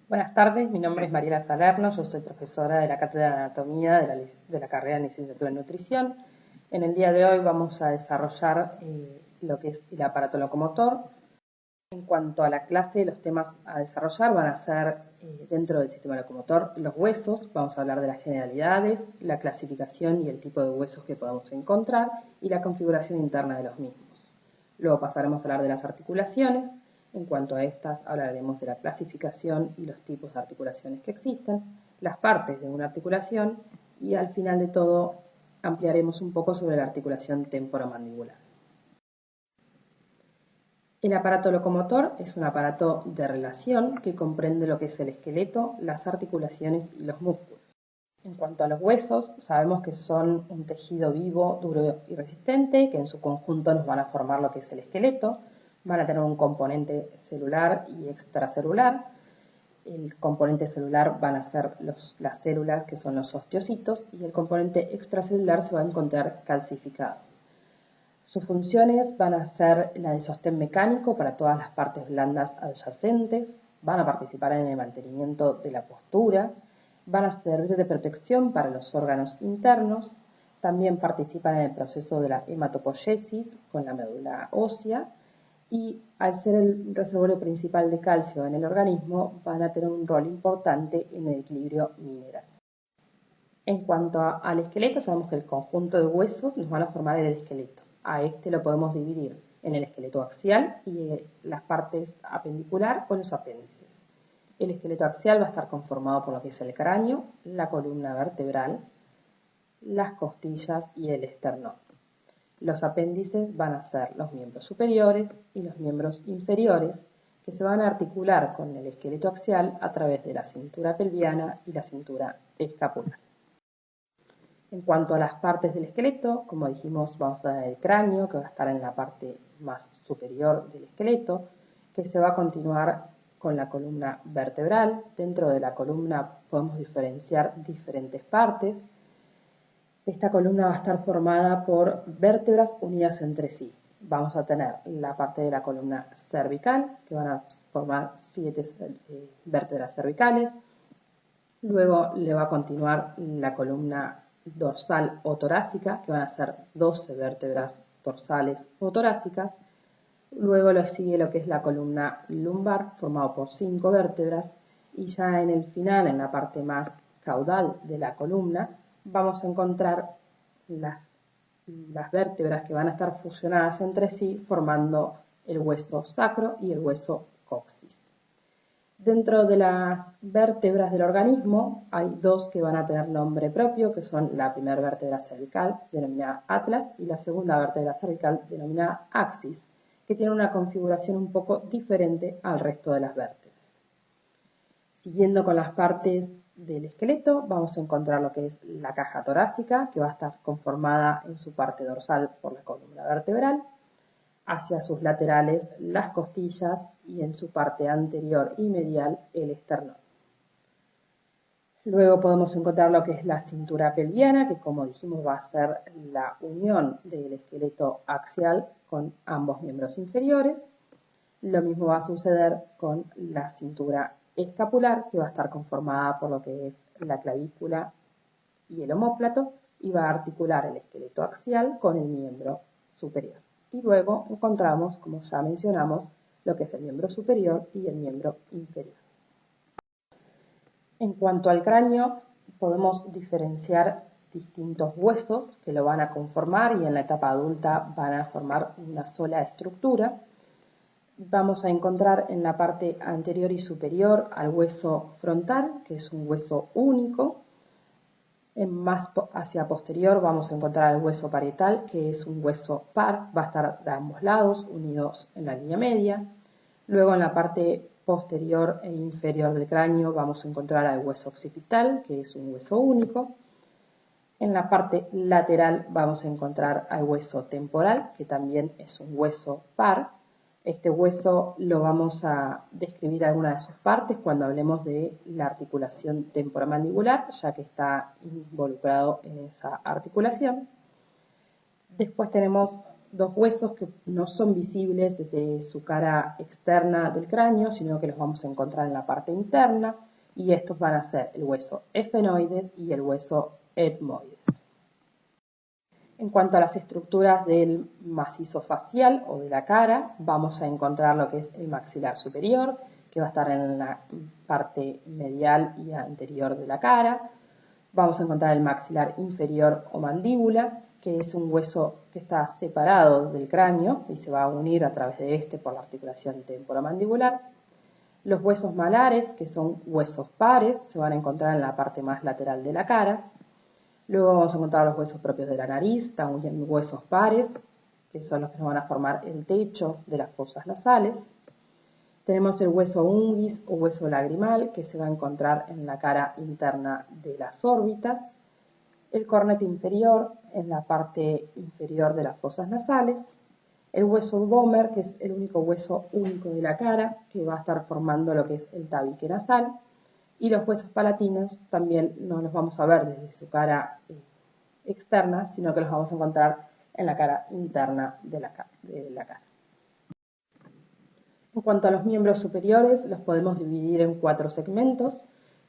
Buenas tardes, mi nombre es Mariela Salerno, yo soy profesora de la Cátedra de Anatomía de la carrera de Licenciatura en Nutrición. En el día de hoy vamos a desarrollar lo que es el aparato locomotor. En cuanto a la clase, los temas a desarrollar van a ser dentro del sistema locomotor los huesos, vamos a hablar de las generalidades, la clasificación y el tipo de huesos que podemos encontrar y la configuración interna de los mismos. Luego pasaremos a hablar de las articulaciones. En cuanto a estas, hablaremos de la clasificación y los tipos de articulaciones que existen, las partes de una articulación y al final de todo ampliaremos un poco sobre la articulación temporomandibular. El aparato locomotor es un aparato de relación que comprende lo que es el esqueleto, las articulaciones y los músculos. En cuanto a los huesos, sabemos que son un tejido vivo, duro y resistente, que en su conjunto nos van a formar lo que es el esqueleto. Van a tener un componente celular y extracelular. El componente celular van a ser las células, que son los osteocitos, y el componente extracelular se va a encontrar calcificado. Sus funciones van a ser la de sostén mecánico para todas las partes blandas adyacentes, van a participar en el mantenimiento de la postura, van a servir de protección para los órganos internos, también participan en el proceso de la hematopoiesis con la médula ósea y al ser el reservorio principal de calcio en el organismo van a tener un rol importante en el equilibrio mineral. En cuanto al esqueleto, sabemos que el conjunto de huesos nos van a formar el esqueleto. A este lo podemos dividir en el esqueleto axial y las partes apendicular o los apéndices. El esqueleto axial va a estar conformado por lo que es el cráneo, la columna vertebral, las costillas y el esternón. Los apéndices van a ser los miembros superiores y los miembros inferiores que se van a articular con el esqueleto axial a través de la cintura pelviana y la cintura escapular. En cuanto a las partes del esqueleto, como dijimos, vamos a ver el cráneo, que va a estar en la parte más superior del esqueleto, que se va a continuar con la columna vertebral. Dentro de la columna podemos diferenciar diferentes partes. Esta columna va a estar formada por vértebras unidas entre sí. Vamos a tener la parte de la columna cervical, que van a formar 7 vértebras cervicales. Luego le va a continuar la columna dorsal o torácica, que van a ser 12 vértebras dorsales o torácicas. Luego lo sigue lo que es la columna lumbar, formado por 5 vértebras. Y ya en el final, en la parte más caudal de la columna, vamos a encontrar las vértebras que van a estar fusionadas entre sí, formando el hueso sacro y el hueso coxis. Dentro de las vértebras del organismo hay dos que van a tener nombre propio, que son la primera vértebra cervical, denominada atlas, y la segunda vértebra cervical, denominada axis, que tiene una configuración un poco diferente al resto de las vértebras. Siguiendo con las partes del esqueleto, vamos a encontrar lo que es la caja torácica, que va a estar conformada en su parte dorsal por la columna vertebral, hacia sus laterales las costillas y en su parte anterior y medial el esternón. Luego podemos encontrar lo que es la cintura pelviana, que como dijimos va a ser la unión del esqueleto axial con ambos miembros inferiores. Lo mismo va a suceder con la cintura escapular, que va a estar conformada por lo que es la clavícula y el omóplato, y va a articular el esqueleto axial con el miembro superior. Y luego encontramos, como ya mencionamos, lo que es el miembro superior y el miembro inferior. En cuanto al cráneo, podemos diferenciar distintos huesos que lo van a conformar y en la etapa adulta van a formar una sola estructura. Vamos a encontrar en la parte anterior y superior al hueso frontal, que es un hueso único. Más hacia posterior vamos a encontrar el hueso parietal, que es un hueso par, va a estar de ambos lados, unidos en la línea media. Luego en la parte posterior e inferior del cráneo vamos a encontrar el hueso occipital, que es un hueso único. En la parte lateral vamos a encontrar al hueso temporal, que también es un hueso par. Este hueso lo vamos a describir alguna de sus partes cuando hablemos de la articulación temporomandibular, ya que está involucrado en esa articulación. Después tenemos dos huesos que no son visibles desde su cara externa del cráneo, sino que los vamos a encontrar en la parte interna, y estos van a ser el hueso esfenoides y el hueso etmoides. En cuanto a las estructuras del macizo facial o de la cara, vamos a encontrar lo que es el maxilar superior, que va a estar en la parte medial y anterior de la cara. Vamos a encontrar el maxilar inferior o mandíbula, que es un hueso que está separado del cráneo y se va a unir a través de este por la articulación temporomandibular. Los huesos malares, que son huesos pares, se van a encontrar en la parte más lateral de la cara. Luego vamos a encontrar los huesos propios de la nariz, también huesos pares, que son los que nos van a formar el techo de las fosas nasales. Tenemos el hueso unguis o hueso lagrimal, que se va a encontrar en la cara interna de las órbitas. El cornete inferior en la parte inferior de las fosas nasales. El hueso vomer, que es el único hueso único de la cara, que va a estar formando lo que es el tabique nasal. Y los huesos palatinos también no los vamos a ver desde su cara externa, sino que los vamos a encontrar en la cara interna de la cara. En cuanto a los miembros superiores, los podemos dividir en 4 segmentos.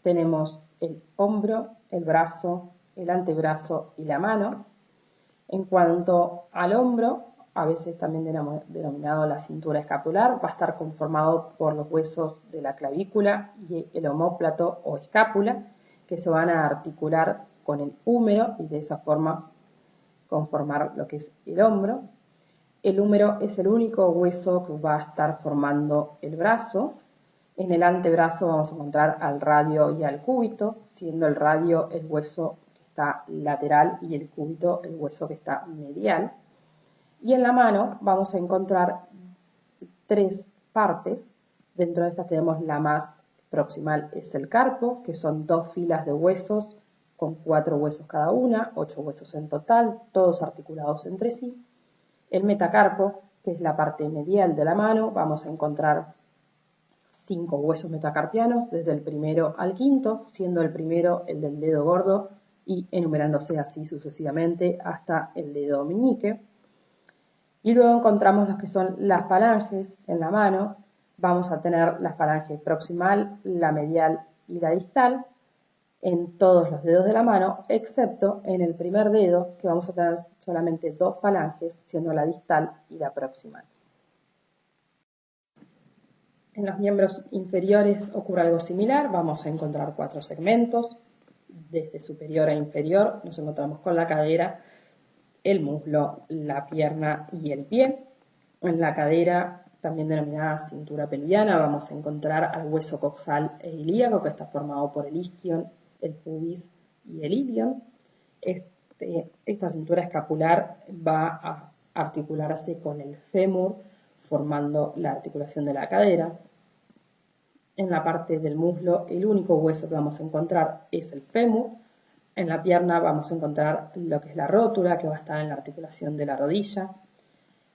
Tenemos el hombro, el brazo, el antebrazo y la mano. En cuanto al hombro, a veces también denominado la cintura escapular, va a estar conformado por los huesos de la clavícula y el omóplato o escápula, que se van a articular con el húmero y de esa forma conformar lo que es el hombro. El húmero es el único hueso que va a estar formando el brazo. En el antebrazo vamos a encontrar al radio y al cúbito, siendo el radio el hueso que está lateral y el cúbito el hueso que está medial. Y en la mano vamos a encontrar 3 partes. Dentro de estas tenemos la más proximal, es el carpo, que son 2 filas de huesos con 4 huesos cada una, 8 huesos en total, todos articulados entre sí. El metacarpo, que es la parte medial de la mano, vamos a encontrar 5 huesos metacarpianos, desde el primero al quinto, siendo el primero el del dedo gordo y enumerándose así sucesivamente hasta el dedo meñique. Y luego encontramos los que son las falanges en la mano. Vamos a tener la falange proximal, la medial y la distal en todos los dedos de la mano, excepto en el primer dedo, que vamos a tener solamente 2 falanges, siendo la distal y la proximal. En los miembros inferiores ocurre algo similar, vamos a encontrar 4 segmentos. Desde superior a inferior nos encontramos con la cadera, el muslo, la pierna y el pie. En la cadera, también denominada cintura pelviana, vamos a encontrar al hueso coxal e ilíaco, que está formado por el isquion, el pubis y el ilion. Esta cintura escapular va a articularse con el fémur, formando la articulación de la cadera. En la parte del muslo, el único hueso que vamos a encontrar es el fémur. En la pierna vamos a encontrar lo que es la rótula, que va a estar en la articulación de la rodilla.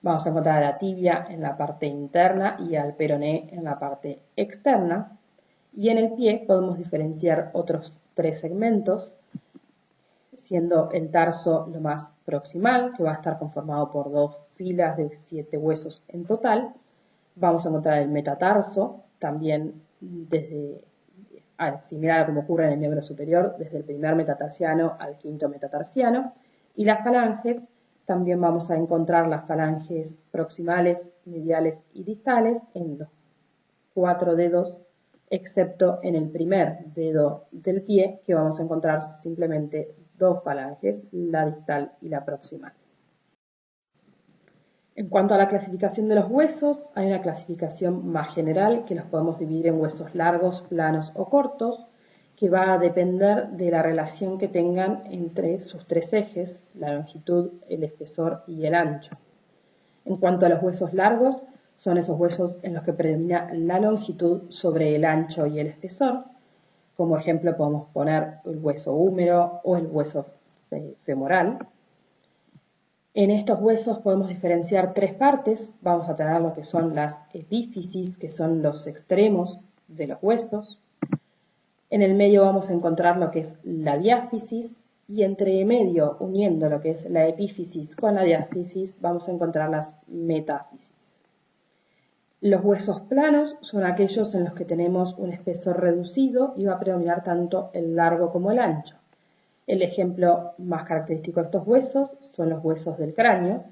Vamos a encontrar a la tibia en la parte interna y al peroné en la parte externa. Y en el pie podemos diferenciar otros 3 segmentos, siendo el tarso lo más proximal, que va a estar conformado por 2 filas de 7 huesos en total. Vamos a encontrar el metatarso, también similar a como ocurre en el miembro superior, desde el primer metatarsiano al quinto metatarsiano. Y las falanges, también vamos a encontrar las falanges proximales, mediales y distales en los 4 dedos, excepto en el primer dedo del pie, que vamos a encontrar simplemente 2 falanges, la distal y la proximal. En cuanto a la clasificación de los huesos, hay una clasificación más general que los podemos dividir en huesos largos, planos o cortos, que va a depender de la relación que tengan entre sus 3 ejes, la longitud, el espesor y el ancho. En cuanto a los huesos largos, son esos huesos en los que predomina la longitud sobre el ancho y el espesor. Como ejemplo podemos poner el hueso húmero o el hueso femoral. En estos huesos podemos diferenciar 3 partes. Vamos a tener lo que son las epífisis, que son los extremos de los huesos. En el medio vamos a encontrar lo que es la diáfisis y entre medio, uniendo lo que es la epífisis con la diáfisis, vamos a encontrar las metáfisis. Los huesos planos son aquellos en los que tenemos un espesor reducido y va a predominar tanto el largo como el ancho. El ejemplo más característico de estos huesos son los huesos del cráneo,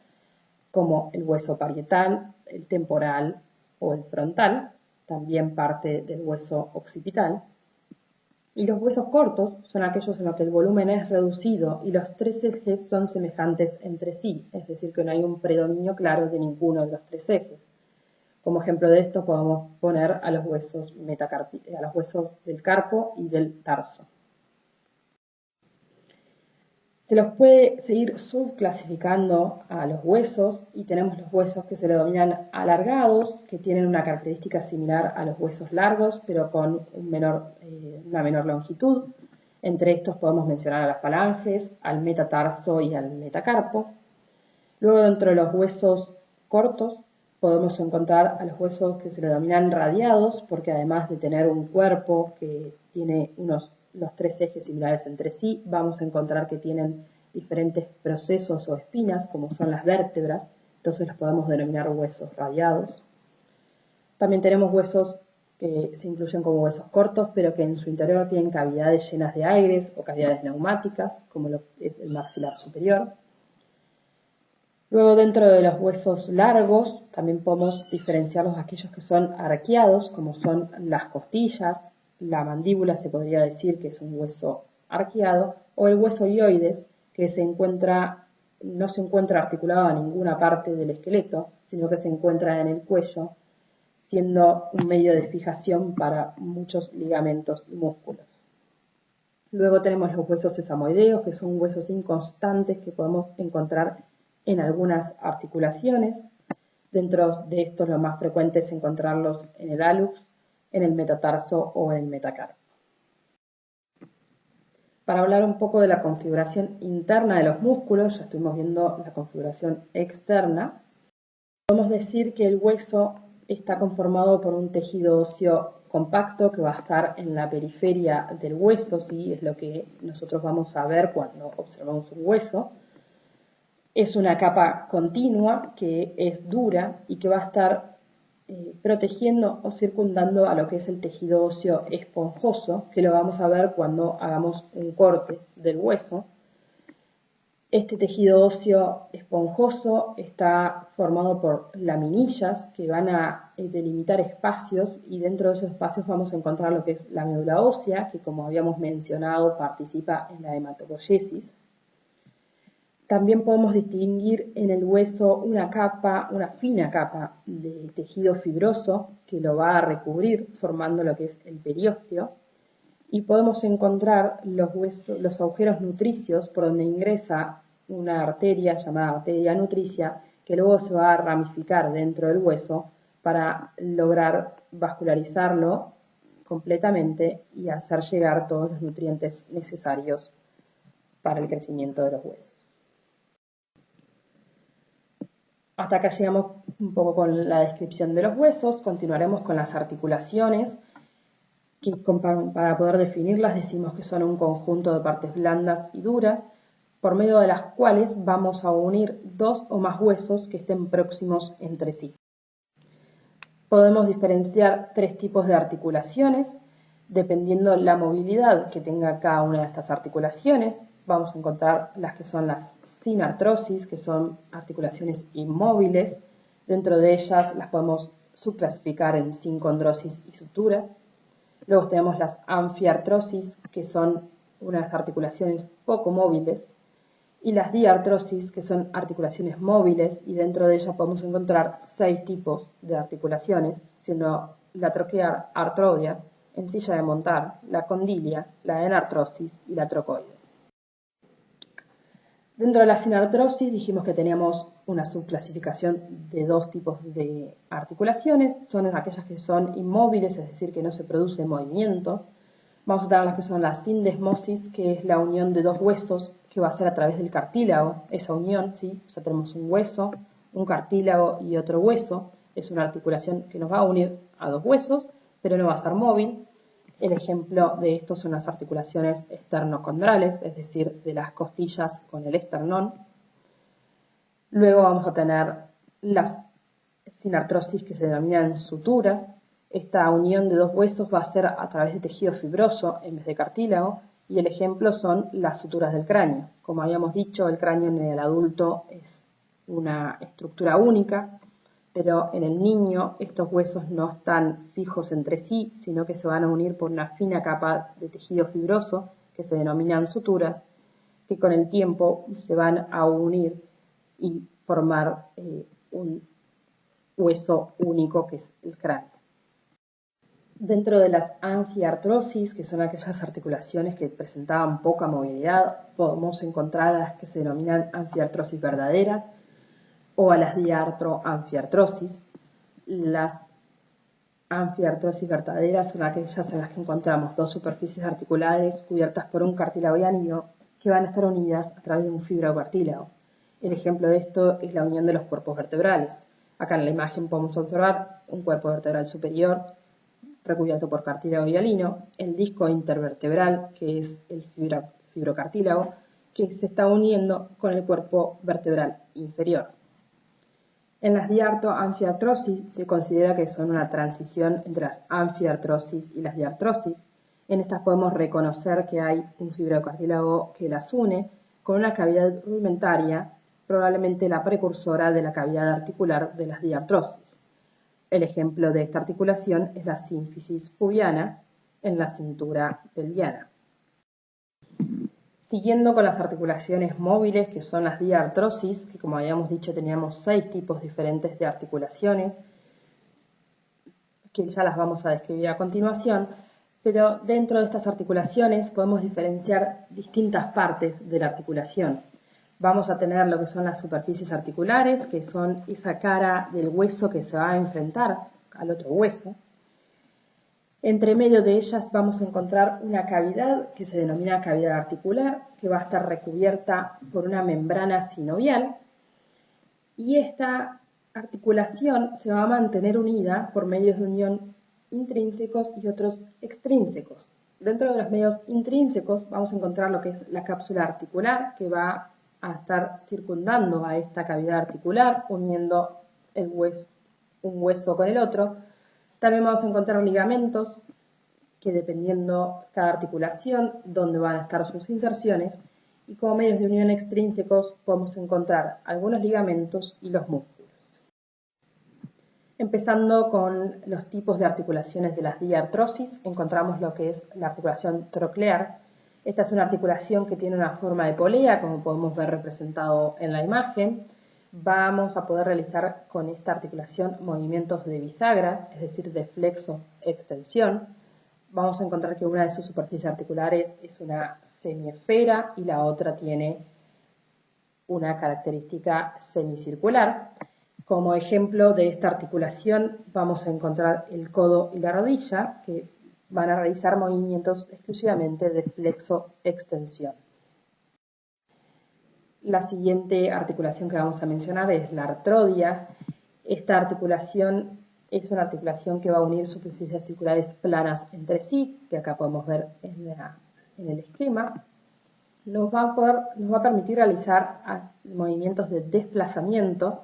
como el hueso parietal, el temporal o el frontal, también parte del hueso occipital. Y los huesos cortos son aquellos en los que el volumen es reducido y los tres ejes son semejantes entre sí, es decir, que no hay un predominio claro de ninguno de los tres ejes. Como ejemplo de esto podemos poner a los huesos del carpo y del tarso. Se los puede seguir subclasificando a los huesos y tenemos los huesos que se le denominan alargados, que tienen una característica similar a los huesos largos, pero con una menor longitud. Entre estos podemos mencionar a las falanges, al metatarso y al metacarpo. Luego, dentro de los huesos cortos, podemos encontrar a los huesos que se le denominan radiados, porque además de tener un cuerpo que tiene los tres ejes similares entre sí, vamos a encontrar que tienen diferentes procesos o espinas, como son las vértebras, entonces los podemos denominar huesos radiados. También tenemos huesos que se incluyen como huesos cortos, pero que en su interior tienen cavidades llenas de aires o cavidades neumáticas, como lo es el maxilar superior. Luego, dentro de los huesos largos, también podemos diferenciarlos de aquellos que son arqueados, como son las costillas, la mandíbula se podría decir que es un hueso arqueado, o el hueso hioides, que no se encuentra articulado a ninguna parte del esqueleto, sino que se encuentra en el cuello, siendo un medio de fijación para muchos ligamentos y músculos. Luego tenemos los huesos sesamoideos, que son huesos inconstantes que podemos encontrar en algunas articulaciones. Dentro de estos, lo más frecuente es encontrarlos en el hallux, en el metatarso o en el metacarpo. Para hablar un poco de la configuración interna de los músculos, ya estuvimos viendo la configuración externa, podemos decir que el hueso está conformado por un tejido óseo compacto que va a estar en la periferia del hueso, ¿sí? Es lo que nosotros vamos a ver cuando observamos un hueso. Es una capa continua que es dura y que va a estar protegiendo o circundando a lo que es el tejido óseo esponjoso, que lo vamos a ver cuando hagamos un corte del hueso. Este tejido óseo esponjoso está formado por laminillas que van a delimitar espacios y dentro de esos espacios vamos a encontrar lo que es la médula ósea, que como habíamos mencionado participa en la hematopoiesis. También podemos distinguir en el hueso una fina capa de tejido fibroso que lo va a recubrir formando lo que es el periósteo. Y podemos encontrar los agujeros nutricios por donde ingresa una arteria llamada arteria nutricia que luego se va a ramificar dentro del hueso para lograr vascularizarlo completamente y hacer llegar todos los nutrientes necesarios para el crecimiento de los huesos. Hasta acá llegamos un poco con la descripción de los huesos. Continuaremos con las articulaciones, que para poder definirlas decimos que son un conjunto de partes blandas y duras, por medio de las cuales vamos a unir dos o más huesos que estén próximos entre sí. Podemos diferenciar tres tipos de articulaciones, dependiendo la movilidad que tenga cada una de estas articulaciones. Vamos a encontrar las que son las sin artrosis, que son articulaciones inmóviles. Dentro de ellas las podemos subclasificar en sincondrosis y suturas. Luego tenemos las anfiartrosis, que son unas articulaciones poco móviles, y las diartrosis, que son articulaciones móviles, y dentro de ellas podemos encontrar 6 tipos de articulaciones, siendo la troquear artrodia, en silla de montar, la condilia, la enartrosis y la trocoide. Dentro de la sinartrosis dijimos que teníamos una subclasificación de 2 tipos de articulaciones. Son aquellas que son inmóviles, es decir, que no se produce movimiento. Vamos a tener las que son la sindesmosis, que es la unión de 2 huesos, que va a ser a través del cartílago. Esa unión, ¿sí? O sea, tenemos un hueso, un cartílago y otro hueso. Es una articulación que nos va a unir a 2 huesos, pero no va a ser móvil. El ejemplo de esto son las articulaciones esternocondrales, es decir, de las costillas con el esternón. Luego vamos a tener las sinartrosis que se denominan suturas. Esta unión de dos huesos va a ser a través de tejido fibroso en vez de cartílago, y el ejemplo son las suturas del cráneo. Como habíamos dicho, el cráneo en el adulto es una estructura única, pero en el niño estos huesos no están fijos entre sí, sino que se van a unir por una fina capa de tejido fibroso que se denominan suturas, que con el tiempo se van a unir y formar un hueso único que es el cráneo. Dentro de las angiartrosis, que son aquellas articulaciones que presentaban poca movilidad, podemos encontrar a las que se denominan angiartrosis verdaderas o a las diartroangiartrosis. Las angiartrosis verdaderas son aquellas en las que encontramos dos superficies articulares cubiertas por un cartílago y anillo que van a estar unidas a través de un fibrocartílago. El ejemplo de esto es la unión de los cuerpos vertebrales. Acá en la imagen podemos observar un cuerpo vertebral superior recubierto por cartílago hialino, el disco intervertebral, que es el fibrocartílago, que se está uniendo con el cuerpo vertebral inferior. En las diartroangiartrosis se considera que son una transición entre las angiartrosis y las diartrosis. En estas podemos reconocer que hay un fibrocartílago que las une con una cavidad rudimentaria, probablemente la precursora de la cavidad articular de las diartrosis. El ejemplo de esta articulación es la sínfisis pubiana en la cintura pelviana. Siguiendo con las articulaciones móviles, que son las diartrosis, que como habíamos dicho teníamos 6 tipos diferentes de articulaciones, que ya las vamos a describir a continuación, pero dentro de estas articulaciones podemos diferenciar distintas partes de la articulación. Vamos a tener lo que son las superficies articulares, que son esa cara del hueso que se va a enfrentar al otro hueso. Entre medio de ellas vamos a encontrar una cavidad que se denomina cavidad articular, que va a estar recubierta por una membrana sinovial, y esta articulación se va a mantener unida por medios de unión intrínsecos y otros extrínsecos. Dentro de los medios intrínsecos vamos a encontrar lo que es la cápsula articular, que va a estar circundando a esta cavidad articular, uniendo un hueso con el otro. También vamos a encontrar ligamentos, que dependiendo cada articulación, dónde van a estar sus inserciones, y como medios de unión extrínsecos podemos encontrar algunos ligamentos y los músculos. Empezando con los tipos de articulaciones de las diartrosis, encontramos lo que es la articulación troclear. Esta es una articulación que tiene una forma de polea, como podemos ver representado en la imagen. Vamos a poder realizar con esta articulación movimientos de bisagra, es decir, de flexo-extensión. Vamos a encontrar que una de sus superficies articulares es una semiesfera y la otra tiene una característica semicircular. Como ejemplo de esta articulación vamos a encontrar el codo y la rodilla, que van a realizar movimientos exclusivamente de flexo-extensión. La siguiente articulación que vamos a mencionar es la artrodia. Esta articulación es una articulación que va a unir superficies articulares planas entre sí, que acá podemos ver en el esquema. Nos va a permitir realizar movimientos de desplazamiento.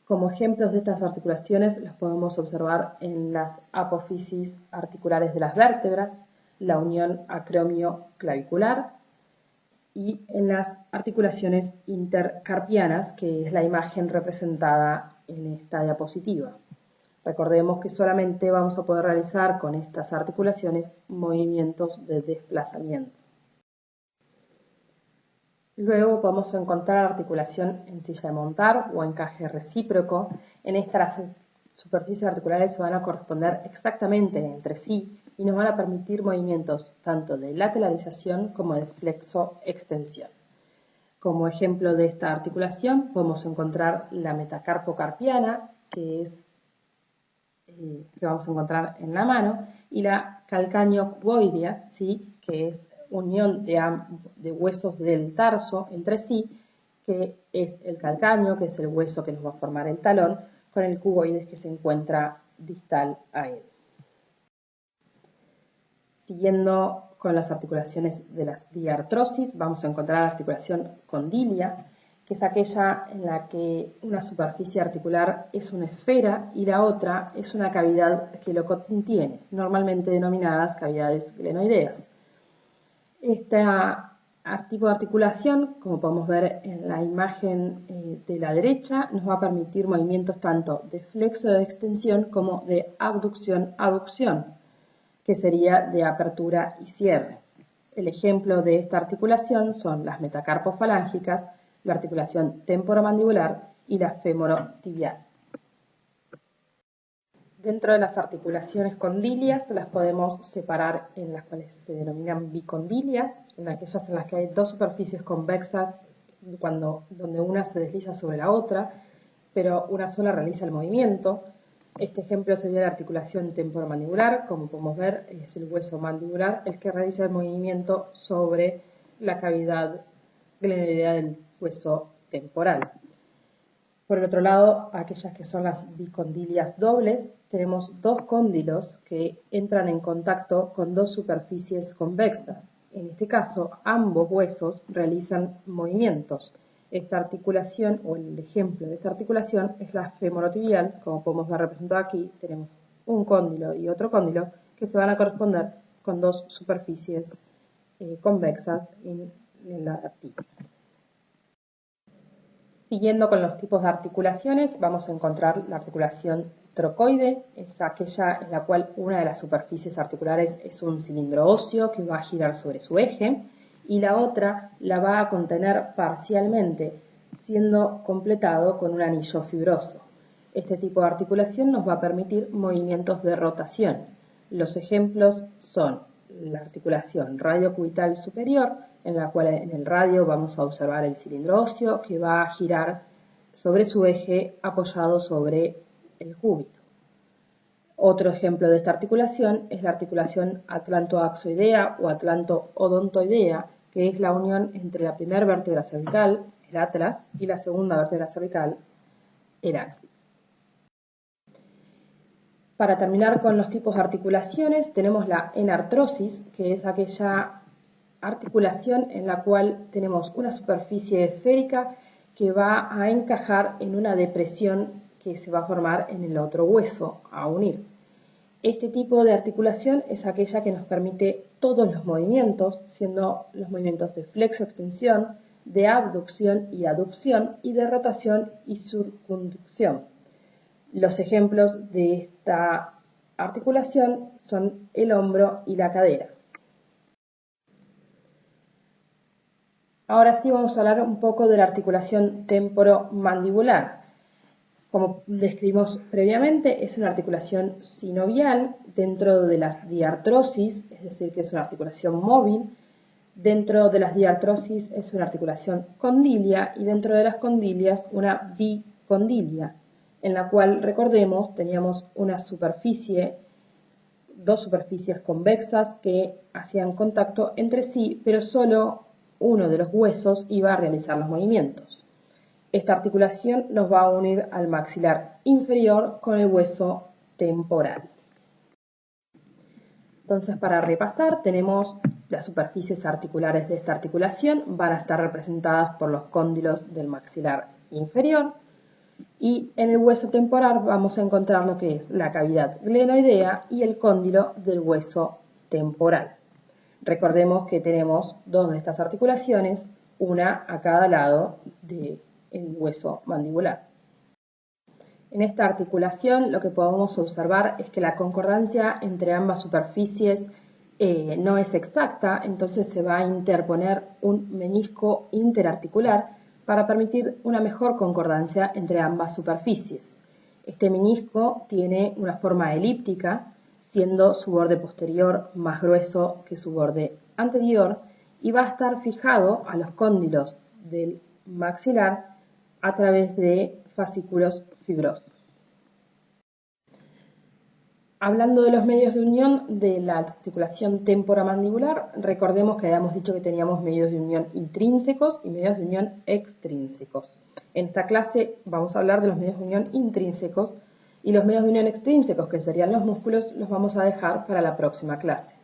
Como ejemplos de estas articulaciones los podemos observar en las apófisis articulares de las vértebras, la unión acromio-clavicular y en las articulaciones intercarpianas, que es la imagen representada en esta diapositiva. Recordemos que solamente vamos a poder realizar con estas articulaciones movimientos de desplazamiento. Luego podemos encontrar articulación en silla de montar o encaje recíproco. En esta las superficies articulares se van a corresponder exactamente entre sí y nos van a permitir movimientos tanto de lateralización como de flexo-extensión. Como ejemplo de esta articulación podemos encontrar la metacarpocarpiana, que vamos a encontrar en la mano, y la calcáneo-cuboidea, ¿sí? Que es unión de huesos del tarso entre sí, que es el calcáneo, que es el hueso que nos va a formar el talón, con el cuboides que se encuentra distal a él. Siguiendo con las articulaciones de las diartrosis, vamos a encontrar la articulación condilia, que es aquella en la que una superficie articular es una esfera y la otra es una cavidad que lo contiene, normalmente denominadas cavidades glenoideas. Este tipo de articulación, como podemos ver en la imagen de la derecha, nos va a permitir movimientos tanto de flexo de extensión como de abducción-aducción, que sería de apertura y cierre. El ejemplo de esta articulación son las metacarpofalángicas, la articulación temporomandibular y la femorotibial. Dentro de las articulaciones condilias las podemos separar en las cuales se denominan bicondilias, en aquellas en las que hay dos superficies convexas donde una se desliza sobre la otra, pero una sola realiza el movimiento. Este ejemplo sería la articulación temporomandibular, como podemos ver es el hueso mandibular el que realiza el movimiento sobre la cavidad glenoidea del hueso temporal. Por el otro lado, aquellas que son las bicondilias dobles, tenemos dos cóndilos que entran en contacto con dos superficies convexas. En este caso, ambos huesos realizan movimientos. Esta articulación, o el ejemplo de esta articulación, es la femorotibial. Como podemos ver representado aquí, tenemos un cóndilo y otro cóndilo que se van a corresponder con dos superficies convexas en la tibia. Siguiendo con los tipos de articulaciones, vamos a encontrar la articulación trocoide, es aquella en la cual una de las superficies articulares es un cilindro óseo que va a girar sobre su eje y la otra la va a contener parcialmente, siendo completado con un anillo fibroso. Este tipo de articulación nos va a permitir movimientos de rotación. Los ejemplos son la articulación radiocubital superior, en la cual en el radio vamos a observar el cilindro óseo que va a girar sobre su eje apoyado sobre el cúbito. Otro ejemplo de esta articulación es la articulación atlantoaxoidea o atlanto-odontoidea, que es la unión entre la primera vértebra cervical, el atlas, y la segunda vértebra cervical, el axis. Para terminar con los tipos de articulaciones, tenemos la enartrosis, que es aquella articulación en la cual tenemos una superficie esférica que va a encajar en una depresión que se va a formar en el otro hueso a unir. Este tipo de articulación es aquella que nos permite todos los movimientos, siendo los movimientos de flexo-extensión, de abducción y aducción y de rotación y circunducción. Los ejemplos de esta articulación son el hombro y la cadera. Ahora sí vamos a hablar un poco de la articulación temporomandibular. Como describimos previamente, es una articulación sinovial dentro de las diartrosis, es decir, que es una articulación móvil. Dentro de las diartrosis es una articulación condilia y dentro de las condilias una bicondilia, en la cual, recordemos, teníamos una superficie, dos superficies convexas que hacían contacto entre sí, pero solo uno de los huesos iba a realizar los movimientos. Esta articulación nos va a unir al maxilar inferior con el hueso temporal. Entonces, para repasar, tenemos las superficies articulares de esta articulación, van a estar representadas por los cóndilos del maxilar inferior, y en el hueso temporal vamos a encontrar lo que es la cavidad glenoidea y el cóndilo del hueso temporal. Recordemos que tenemos dos de estas articulaciones, una a cada lado del hueso mandibular. En esta articulación lo que podemos observar es que la concordancia entre ambas superficies no es exacta, entonces se va a interponer un menisco interarticular para permitir una mejor concordancia entre ambas superficies. Este menisco tiene una forma elíptica, siendo su borde posterior más grueso que su borde anterior, y va a estar fijado a los cóndilos del maxilar a través de fascículos fibrosos. Hablando de los medios de unión de la articulación temporomandibular, recordemos que habíamos dicho que teníamos medios de unión intrínsecos y medios de unión extrínsecos. En esta clase vamos a hablar de los medios de unión intrínsecos y los medios de unión extrínsecos, que serían los músculos, los vamos a dejar para la próxima clase.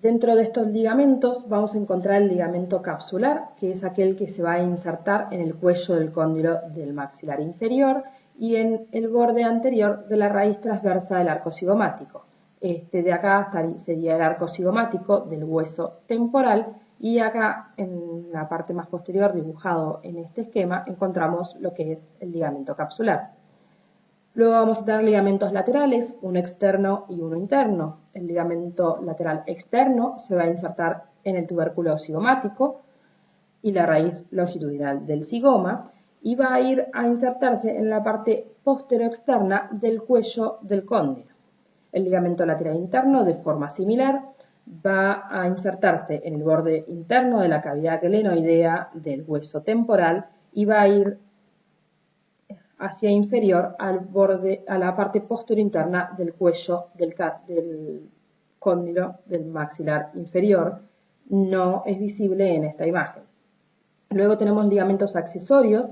Dentro de estos ligamentos vamos a encontrar el ligamento capsular, que es aquel que se va a insertar en el cuello del cóndilo del maxilar inferior y en el borde anterior de la raíz transversa del arco cigomático. Este de acá sería el arco cigomático del hueso temporal y acá en la parte más posterior, dibujado en este esquema, encontramos lo que es el ligamento capsular. Luego vamos a tener ligamentos laterales, uno externo y uno interno. El ligamento lateral externo se va a insertar en el tubérculo cigomático y la raíz longitudinal del cigoma y va a ir a insertarse en la parte posteroexterna del cuello del cóndilo. El ligamento lateral interno, de forma similar, va a insertarse en el borde interno de la cavidad glenoidea del hueso temporal y va a ir hacia inferior al borde, a la parte posterior interna del cuello del cóndilo del maxilar inferior. No es visible en esta imagen. Luego tenemos ligamentos accesorios.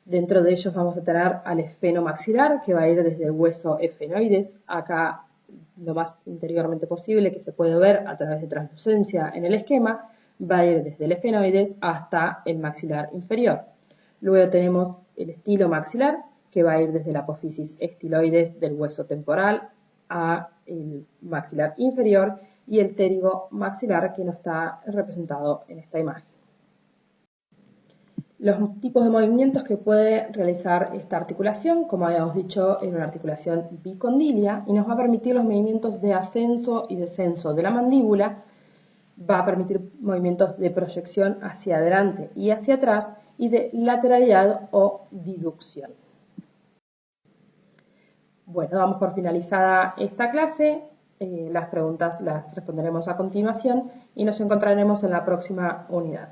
Dentro de ellos vamos a tener al esfenomaxilar, que va a ir desde el hueso esfenoides, acá lo más interiormente posible, que se puede ver a través de translucencia en el esquema, va a ir desde el esfenoides hasta el maxilar inferior. Luego tenemos el estilo maxilar, que va a ir desde la apófisis estiloides del hueso temporal a el maxilar inferior, y el pterigo maxilar, que no está representado en esta imagen. Los tipos de movimientos que puede realizar esta articulación, como habíamos dicho, es una articulación bicondilia y nos va a permitir los movimientos de ascenso y descenso de la mandíbula, va a permitir movimientos de proyección hacia adelante y hacia atrás y de lateralidad o diducción. Bueno, damos por finalizada esta clase, las preguntas las responderemos a continuación y nos encontraremos en la próxima unidad.